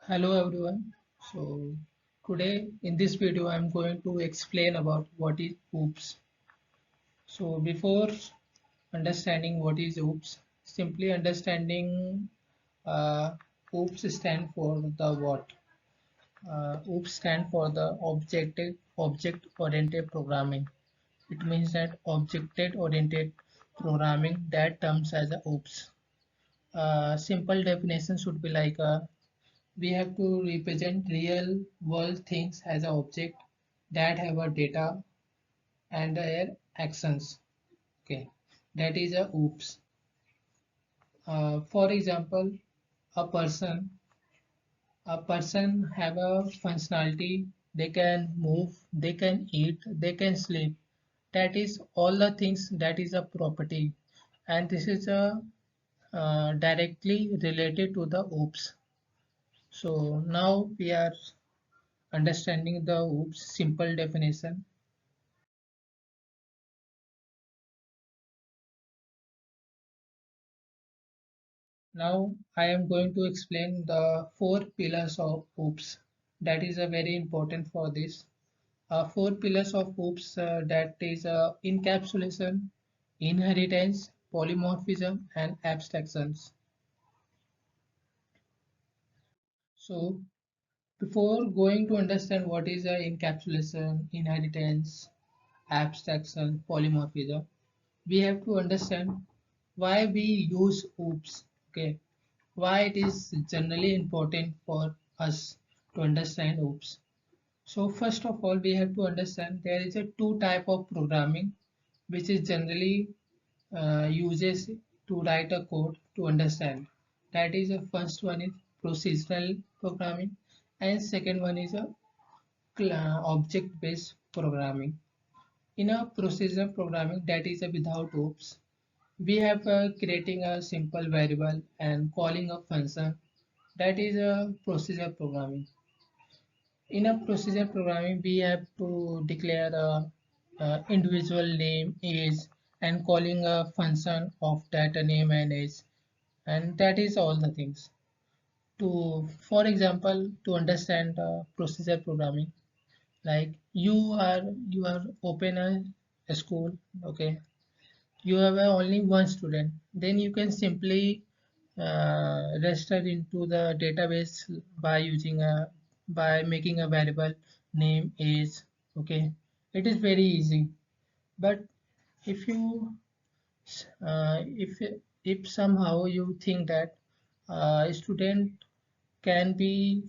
Hello everyone. So today in this video I'm going to explain about what is OOPS. So before understanding what is OOPS, simply understanding uh, OOPS stand for the what? OOPS stand for the object oriented programming. It means that object oriented programming that terms as a OOPS. Simple definition should be like we have to represent real world things as an object that have a data and their actions. Okay, that is a oops. For example, a person have a functionality. They can move, they can eat, they can sleep. That is all the things that is a property, and this is a directly related to the oops. So now we are understanding the OOPS simple definition. Now I am going to explain the four pillars of OOPS. That is a very important for this. Four pillars of OOPS that is encapsulation, inheritance, polymorphism, and abstractions. So before going to understand what is encapsulation, inheritance, abstraction, polymorphism, we have to understand why we use OOPS. Okay, why it is generally important for us to understand OOPS. So first of all, we have to understand there is a two type of programming which is generally uses to write a code to understand. That is the first one is procedural programming, and second one is a object based programming. In a procedural programming, that is without OOPS, we have creating a simple variable and calling a function. That is a procedure programming. In a procedure programming, we have to declare a individual name, age, and calling a function of that name and age, and that is all the things. For example, to understand procedure programming, like you are open a school, okay, you have only one student, then you can simply register into the database by using a by making a variable name is okay. It is very easy. But if you uh, if if somehow you think that a student can be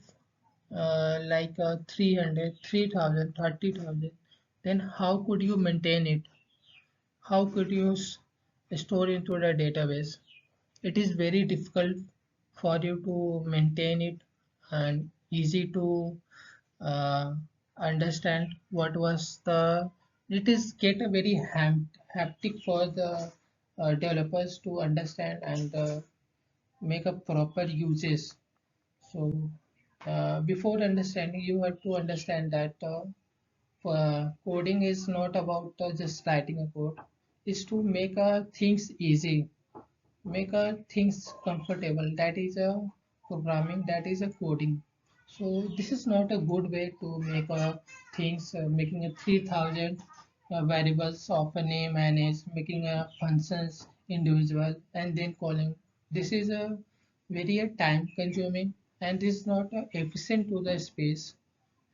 like 300 then how could you maintain it? How could you store into the database? It is very difficult for you to maintain it and easy to uh, understand what was the. It is get a very haptic for the developers to understand and make a proper uses. So before understanding, you have to understand that coding is not about just writing a code. It's to make things easy, make things comfortable. That is a programming, that is a coding. So this is not a good way to make things, making a 3000 variables of a name and age, making a functions individual and then calling. This is a very time consuming, and this is not efficient to the space,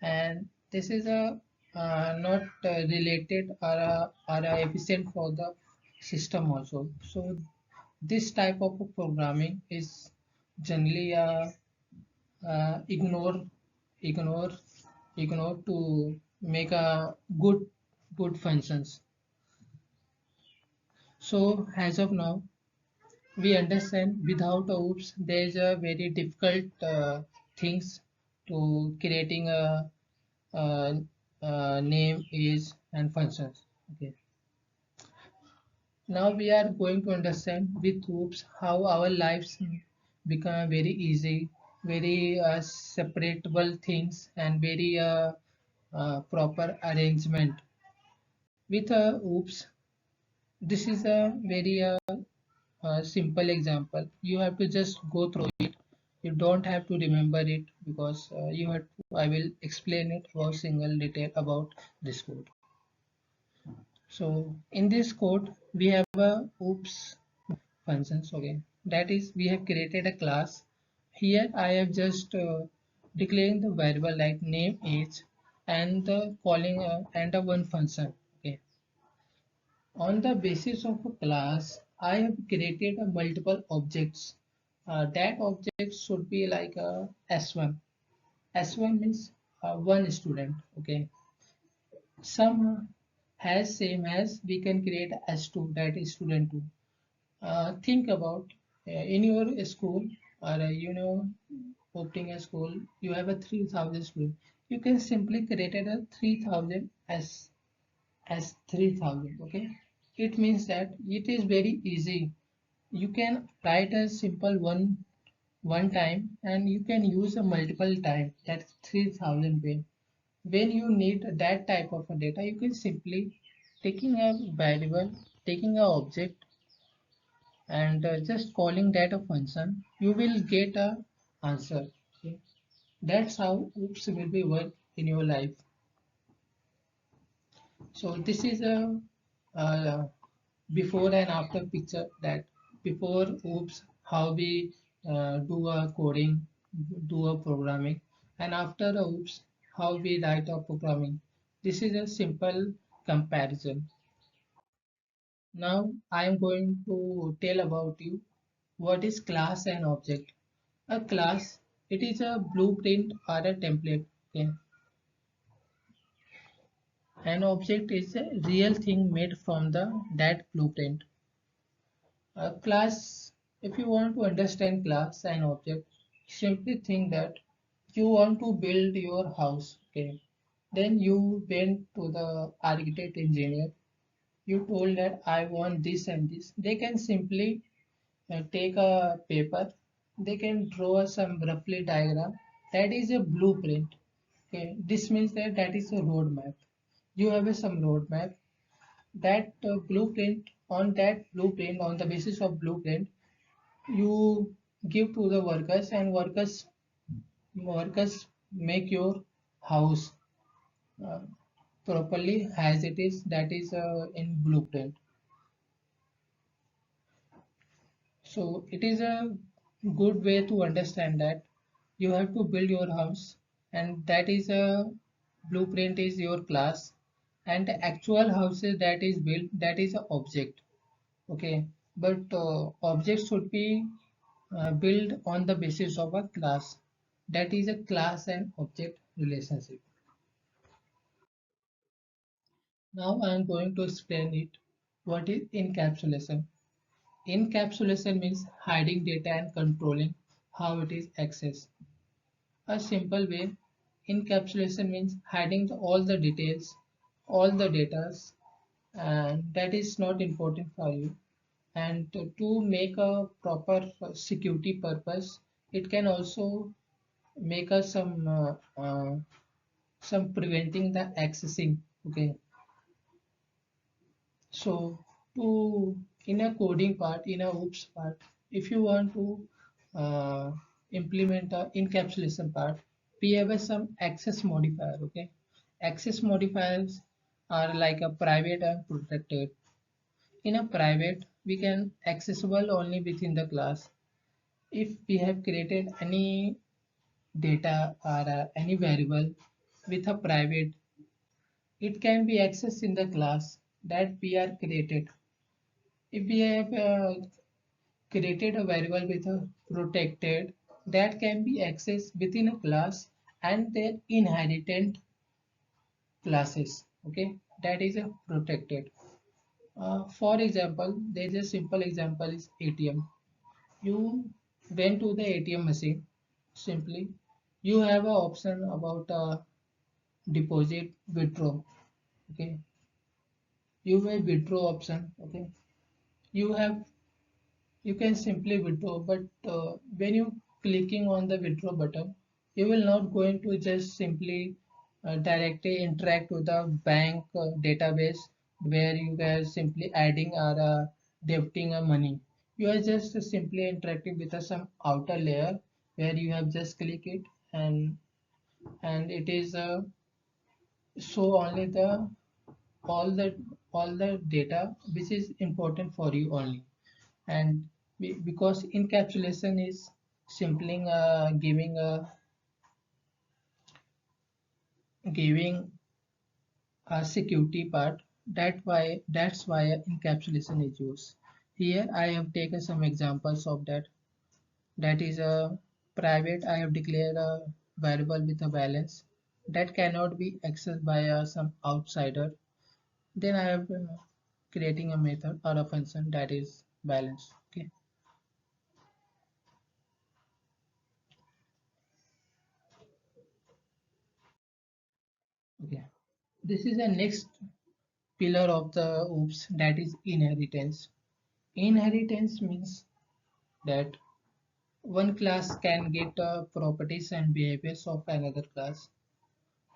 and this is a not related or efficient for the system also. So this type of programming is generally ignore ignore ignore to make a good functions. So as of now, we understand without OOPS there is a very difficult things to creating a name, is, and functions. Okay. Now we are going to understand with OOPS how our lives become very easy, very separable things, and very proper arrangement. With OOPS, this is a very simple example. You have to just go through it. You don't have to remember it because you have to, I will explain it about single detail about this code. So in this code we have a oops functions. Okay, that is we have created a class. Here I have just declaring the variable like name age and the calling and a one function. Okay, on the basis of a class I have created a multiple objects. That object should be like a s1. S1 means one student. Okay, some has same as we can create S2, that is student 2. Think about in your school or opening a school, you have a 3000 student. You can simply create a 3000 as 3000. Okay, it means that it is very easy. You can write a simple one time and you can use a multiple time, that's 3000 way. When you need that type of a data, you can simply taking a variable, taking a object and just calling that a function, you will get a answer. Okay? That's how oops will be work in your life. So this is a before and after picture, that before oops how we do a coding, do a programming, and after the oops how we write a programming. This is a simple comparison. Now I am going to tell about you what is class and object. A class, it is a blueprint or a template. Okay. An object is a real thing made from the that blueprint. A class, if you want to understand class and object, simply think that you want to build your house. Okay. Then you went to the architect engineer. You told that I want this and this. They can simply take a paper, they can draw some roughly diagram. That is a blueprint. Okay, this means that that is a roadmap. You have some roadmap. That blueprint, on that blueprint, on the basis of blueprint, you give to the workers, and workers make your house uh, properly as it is. That is in blueprint. So it is a good way to understand that you have to build your house, and that is a blueprint is your class, and the actual houses that is built, that is a object. Okay, but objects should be built on the basis of a class. That is a class and object relationship. Now I am going to explain it. What is encapsulation? Encapsulation means hiding data and controlling how it is accessed. A simple way, encapsulation means hiding all the details, all the data, and that is not important for you. And to make a proper security purpose, it can also make us some preventing the accessing. Okay, so to in a coding part, in a oops part, if you want to uh, implement a encapsulation part, we have some access modifier. Okay, access modifiers are like a private and protected. In a private, we can accessible only within the class. If we have created any data or any variable with a private, it can be accessed in the class that we are created. If we have created a variable with a protected, that can be accessed within a class and their inheritance classes. Okay, that is a protected. For example, there is a simple example is ATM. You went to the ATM machine. Simply, you have an option about deposit withdraw. Okay, you have withdraw option. Okay, you have you can simply withdraw, but when you clicking on the withdraw button, you will not going to just simply directly interact with the bank database where you guys simply adding or debiting money. You are just simply interacting with some outer layer where you have just click it, and it is show only the all the all the data which is important for you only. And because encapsulation is simply giving a security part, that's why encapsulation is used. Here I have taken some examples of that. That is a private. I have declared a variable with a balance that cannot be accessed by some outsider. Then I have creating a method or a function that is balance. Okay. Okay. This is the next pillar of the OOPS, that is inheritance. Inheritance means that one class can get properties and behaviors of another class.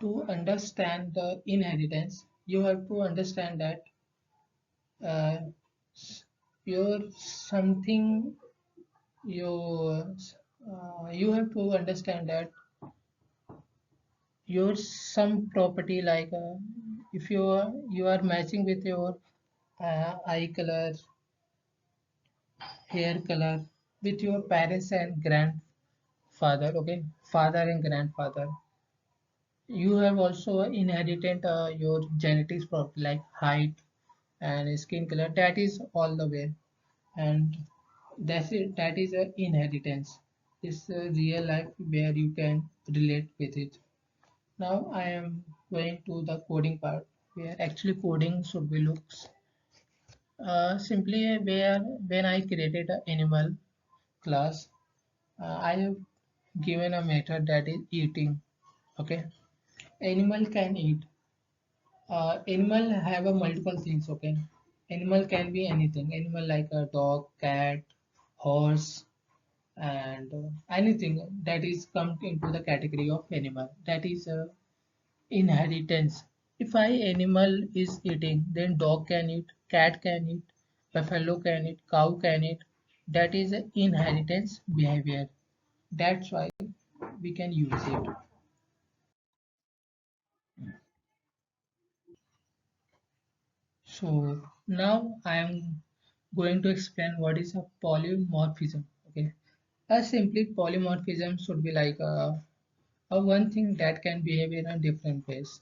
To understand the inheritance, you have to understand that uh, your something you you have to understand that your some property like if you are matching with your eye color, hair color with your parents and grandfather, okay, father and grandfather. You have also inherited your genetics property like height and skin color. That is all the way, and that's it. That is a inheritance. It's a real life where you can relate with it. Now I am going to the coding part, where actually coding should be looks simply where when I created an animal class, I have given a method that is eating. Okay, animal can eat. Animal have a multiple things. Okay, animal can be anything. Animal like a dog, cat, horse, and anything that is come into the category of animal. That is inheritance. If I animal is eating, then dog can eat, cat can eat, buffalo can eat, cow can eat. That is an inheritance behavior. That's why we can use it. So now I am going to explain what is a polymorphism. Okay, a simply polymorphism should be like a one thing that can behave in a different ways.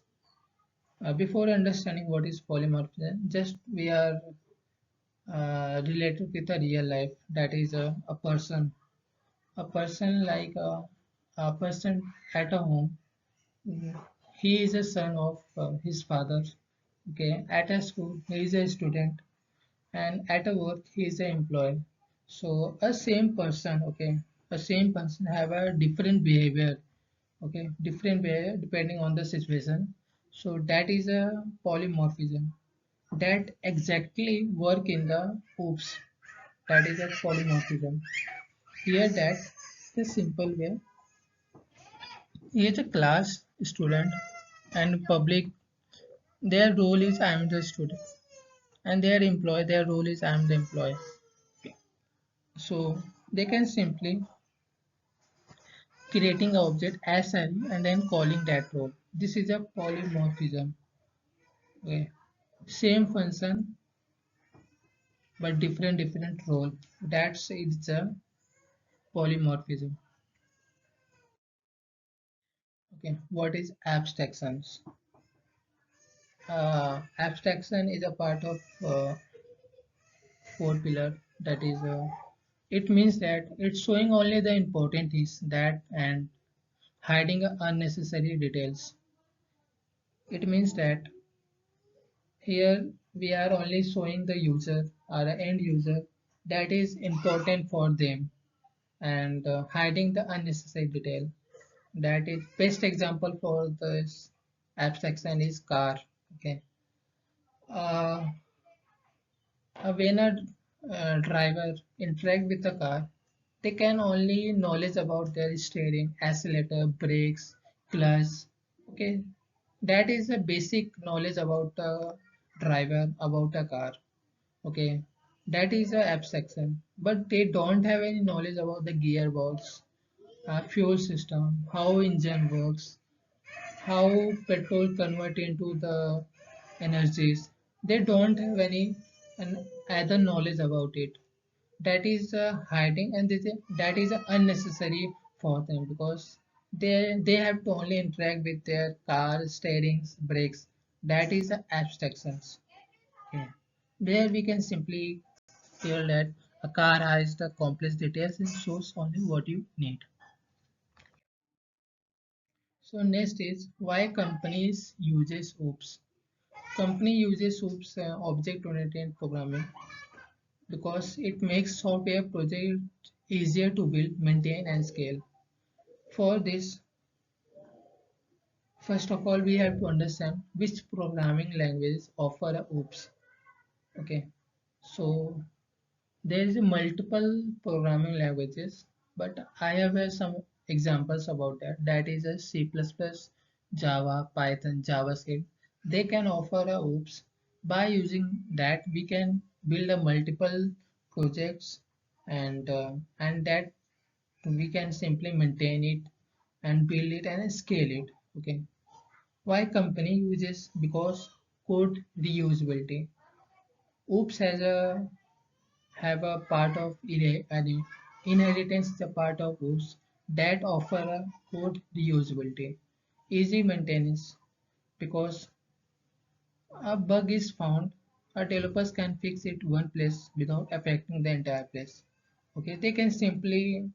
Before understanding what is polymorphism, just we are related with a real life. That is a person like a person at a home. Mm, he is a son of his father. Okay, at a school he is a student, and at a work he is an employee. So a same person, okay, a same person have a different behavior, okay, different behavior depending on the situation. So that is a polymorphism that exactly work in the OOPS. That is a polymorphism. Here that the simple way. Here the class student and public, their role is I am the student, and their employee, their role is I am the employee. So they can simply creating an object as an and then calling that role. This is a polymorphism. Okay. Same function but different role. That's it's a polymorphism. Okay. What is abstractions? Abstraction is a part of four pillar. That is, it means that it's showing only the important things that and hiding unnecessary details. It means that here we are only showing the user or the end user that is important for them, and hiding the unnecessary detail. That is best example for this abstraction is car. Okay. Uh, when a driver interact with the car, they can only knowledge about their steering, accelerator, brakes, clutch. Okay, that is a basic knowledge about a driver, about a car. Okay, that is a abstraction, but they don't have any knowledge about the gearbox, fuel system, how engine works, how petrol convert into the energies. They don't have any other knowledge about it. That is hiding, and that is unnecessary for them because they have to only interact with their car, steerings, brakes. That is abstractions. Okay. There we can simply tell that a car has the complex details and shows only what you need. So next is why companies uses OOPS. Company uses OOPS object-oriented programming because it makes software project easier to build, maintain, and scale. For this, first of all, we have to understand which programming languages offer a OOPS. Okay, so there is a multiple programming languages, but I have some examples about that. That is a C++, Java, Python, JavaScript. They can offer a OOPS. By using that, we can build a multiple projects and that we can simply maintain it and build it and scale it. Okay. Why company uses? Because code reusability. OOPS has a have a part of inheritance is a part of OOPS that offer a code reusability, easy maintenance because a bug is found, our developers can fix it one place without affecting the entire place. Okay, they can simply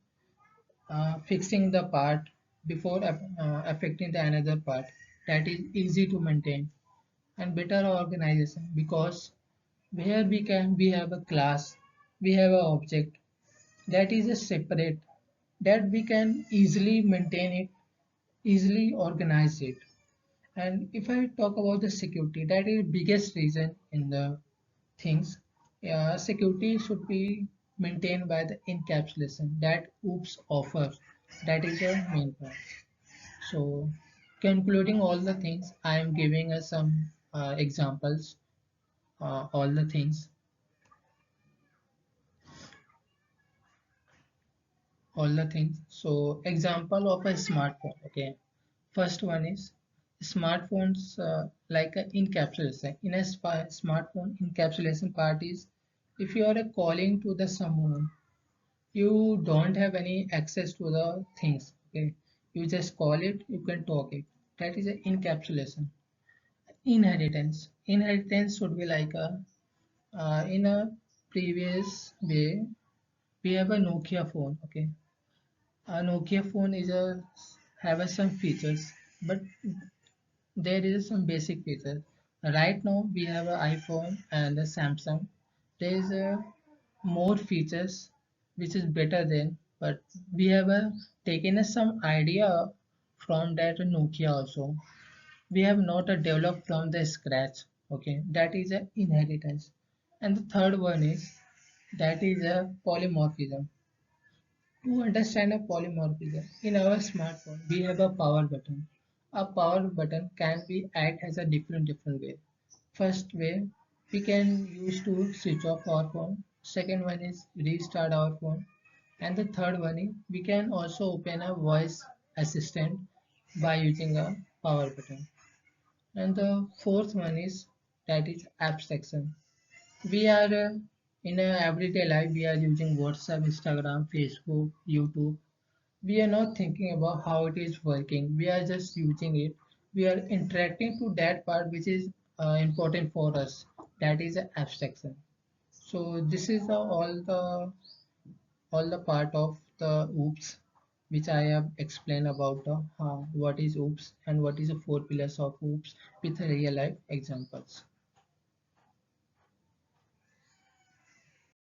fixing the part before affecting the another part. That is easy to maintain and better organization because where we have a class, we have an object that is a separate that we can easily maintain it, easily organize it. And if I talk about the security, that is biggest reason in the things. Security should be maintained by the encapsulation that OOPS offers. That is the main part. So concluding all the things, I am giving us some examples, all the things, all the things. So example of a smartphone. Okay, first one is smartphones like a encapsulation. In a smartphone, encapsulation part is if you are calling to the someone, you don't have any access to the things. Okay, you just call it, you can talk it. That is an encapsulation. Inheritance. Inheritance should be like a in a previous way. We have a Nokia phone. Okay, a Nokia phone is a have a some features, but there is some basic features. Right now we have an iPhone and a Samsung. There is a more features which is better than, but we have taken some idea from that Nokia also. We have not developed from the scratch. Okay, that is a inheritance. And the third one is that is a polymorphism. To understand a polymorphism, in our smartphone, we have a power button. A power button can be act as a different way. First way, we can use to switch off our phone. Second one is restart our phone. And the third one is we can also open a voice assistant by using a power button. And the fourth one is that is abstraction. We are in a everyday life we are using WhatsApp, Instagram, Facebook, YouTube. We are not thinking about how it is working. We are just using it. We are interacting to that part which is important for us. That is a abstraction. So this is all the part of the OOPS which I have explained about what is OOPS and what is the four pillars of OOPS with real life examples.